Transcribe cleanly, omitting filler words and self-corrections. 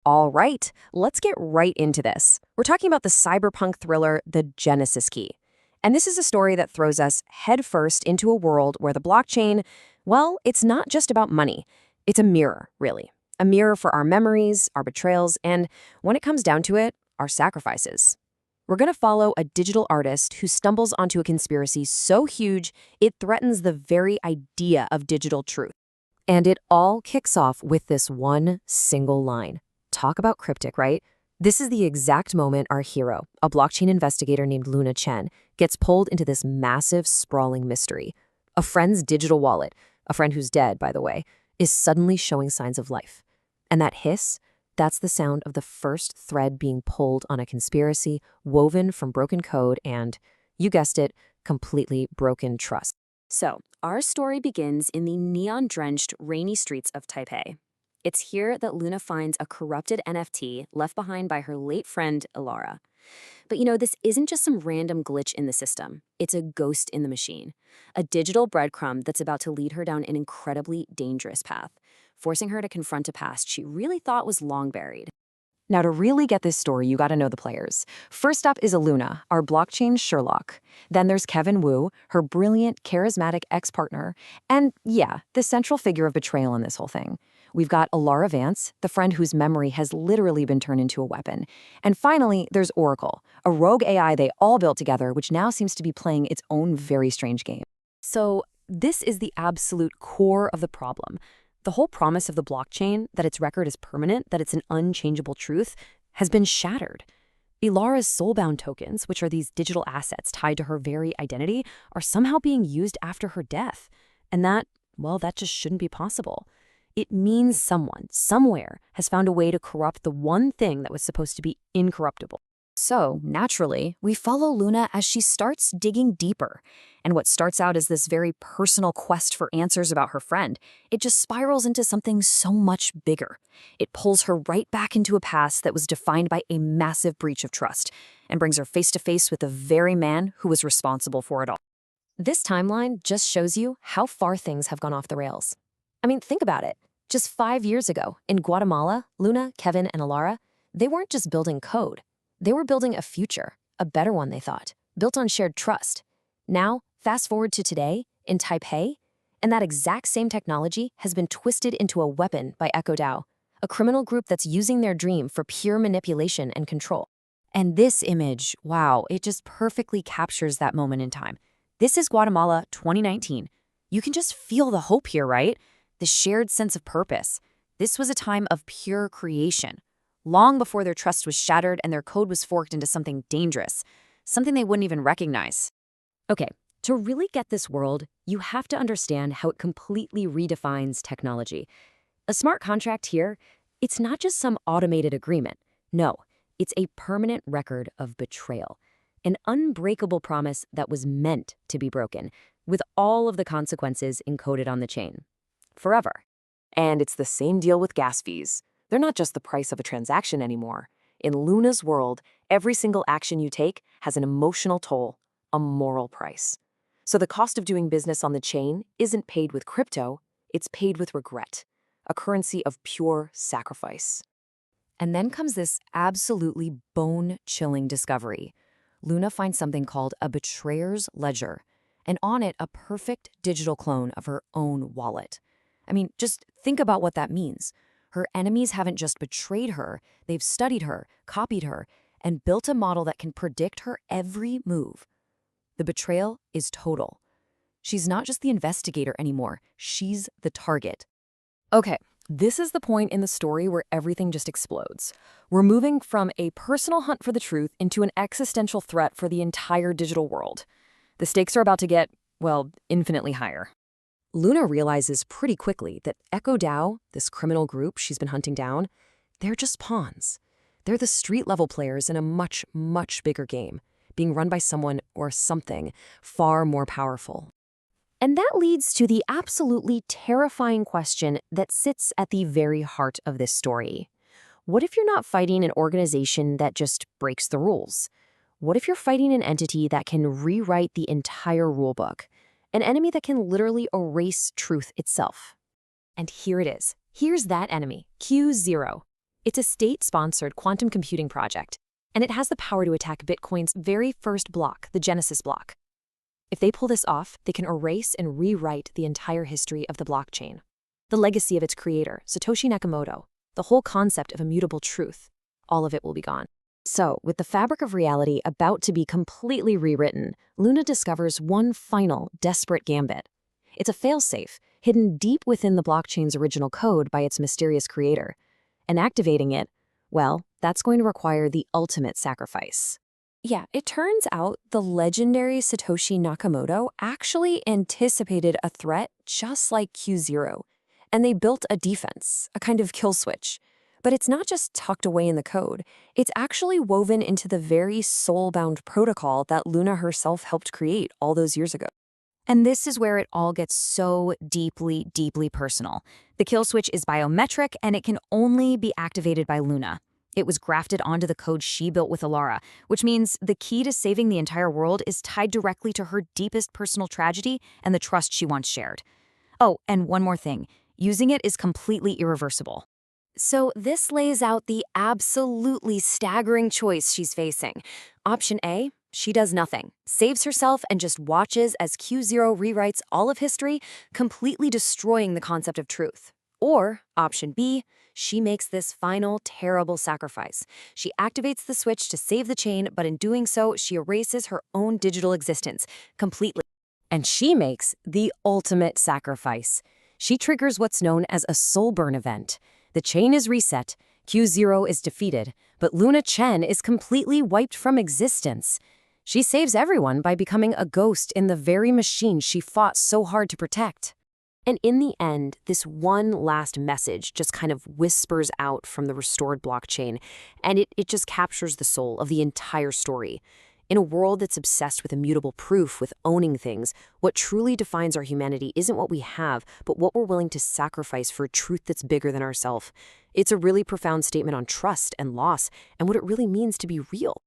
All right, let's get right into this. We're talking about the cyberpunk thriller, The Genesis Key. And this is a story that throws us headfirst into a world where the blockchain, well, it's not just about money. It's a mirror, really. A mirror for our memories, our betrayals, and when it comes down to it, our sacrifices. We're going to follow a digital artist who stumbles onto a conspiracy so huge it threatens the very idea of digital truth. And it all kicks off with this one single line. Talk about cryptic, right? This is the exact moment our hero, a blockchain investigator named Luna Chen, gets pulled into this massive, sprawling mystery. A friend's digital wallet, a friend who's dead, by the way, is suddenly showing signs of life. And that hiss, that's the sound of the first thread being pulled on a conspiracy woven from broken code and, you guessed it, completely broken trust. So, our story begins in the neon-drenched, rainy streets of Taipei. It's here that Luna finds a corrupted NFT left behind by her late friend, Ilara. But this isn't just some random glitch in the system. It's a ghost in the machine. A digital breadcrumb that's about to lead her down an incredibly dangerous path, forcing her to confront a past she really thought was long buried. Now, to really get this story, you gotta know the players. First up is Aluna, our blockchain Sherlock. Then there's Kevin Wu, her brilliant, charismatic ex-partner. And yeah, the central figure of betrayal in this whole thing. We've got Ilara Vance, the friend whose memory has literally been turned into a weapon. And finally, there's Oracle, a rogue AI they all built together, which now seems to be playing its own very strange game. So this is the absolute core of the problem. The whole promise of the blockchain, that its record is permanent, that it's an unchangeable truth, has been shattered. Ilara's soulbound tokens, which are these digital assets tied to her very identity, are somehow being used after her death. And that just shouldn't be possible. It means someone, somewhere, has found a way to corrupt the one thing that was supposed to be incorruptible. So, naturally, we follow Luna as she starts digging deeper. And what starts out as this very personal quest for answers about her friend, it just spirals into something so much bigger. It pulls her right back into a past that was defined by a massive breach of trust, and brings her face to face with the very man who was responsible for it all. This timeline just shows you how far things have gone off the rails. I mean, think about it. Just 5 years ago, in Guatemala, Luna, Kevin, and Ilara, they weren't just building code. They were building a future, a better one, they thought, built on shared trust. Now, fast forward to today, in Taipei, and that exact same technology has been twisted into a weapon by EchoDAO, a criminal group that's using their dream for pure manipulation and control. And this image, wow, it just perfectly captures that moment in time. This is Guatemala 2019. You can just feel the hope here, right? The shared sense of purpose. This was a time of pure creation. Long before their trust was shattered and their code was forked into something dangerous, something they wouldn't even recognize. Okay, to really get this world, you have to understand how it completely redefines technology. A smart contract here, it's not just some automated agreement. No, it's a permanent record of betrayal. An unbreakable promise that was meant to be broken, with all of the consequences encoded on the chain. Forever. And it's the same deal with gas fees. They're not just the price of a transaction anymore. In Luna's world, every single action you take has an emotional toll, a moral price. So the cost of doing business on the chain isn't paid with crypto, it's paid with regret, a currency of pure sacrifice. And then comes this absolutely bone-chilling discovery. Luna finds something called a betrayer's ledger, and on it, a perfect digital clone of her own wallet. I mean, just think about what that means. Her enemies haven't just betrayed her, they've studied her, copied her, and built a model that can predict her every move. The betrayal is total. She's not just the investigator anymore, she's the target. Okay, this is the point in the story where everything just explodes. We're moving from a personal hunt for the truth into an existential threat for the entire digital world. The stakes are about to get, infinitely higher. Luna realizes pretty quickly that EchoDAO, this criminal group she's been hunting down, they're just pawns. They're the street-level players in a much, much bigger game, being run by someone or something far more powerful. And that leads to the absolutely terrifying question that sits at the very heart of this story. What if you're not fighting an organization that just breaks the rules? What if you're fighting an entity that can rewrite the entire rulebook? An enemy that can literally erase truth itself. And here it is. Here's that enemy, Q0. It's a state-sponsored quantum computing project, and it has the power to attack Bitcoin's very first block, the Genesis block. If they pull this off, they can erase and rewrite the entire history of the blockchain. The legacy of its creator, Satoshi Nakamoto, the whole concept of immutable truth, all of it will be gone. So, with the fabric of reality about to be completely rewritten, Luna discovers one final, desperate gambit. It's a failsafe, hidden deep within the blockchain's original code by its mysterious creator. And activating it, well, that's going to require the ultimate sacrifice. Yeah, it turns out the legendary Satoshi Nakamoto actually anticipated a threat just like Q0, and they built a defense, a kind of kill switch. But it's not just tucked away in the code, it's actually woven into the very soul-bound protocol that Luna herself helped create all those years ago. And this is where it all gets so deeply, deeply personal. The kill switch is biometric, and it can only be activated by Luna. It was grafted onto the code she built with Alara, which means the key to saving the entire world is tied directly to her deepest personal tragedy and the trust she once shared. Oh, and one more thing. Using it is completely irreversible. So this lays out the absolutely staggering choice she's facing. Option A, she does nothing, saves herself, and just watches as Q0 rewrites all of history, completely destroying the concept of truth. Or, option B, she makes this final, terrible sacrifice. She activates the switch to save the chain, but in doing so, she erases her own digital existence completely. And she makes the ultimate sacrifice. She triggers what's known as a soul burn event. The chain is reset, Q0 is defeated, but Luna Chen is completely wiped from existence. She saves everyone by becoming a ghost in the very machine she fought so hard to protect. And in the end, this one last message just kind of whispers out from the restored blockchain, and it just captures the soul of the entire story. In a world that's obsessed with immutable proof, with owning things, what truly defines our humanity isn't what we have, but what we're willing to sacrifice for a truth that's bigger than ourselves. It's a really profound statement on trust and loss and what it really means to be real.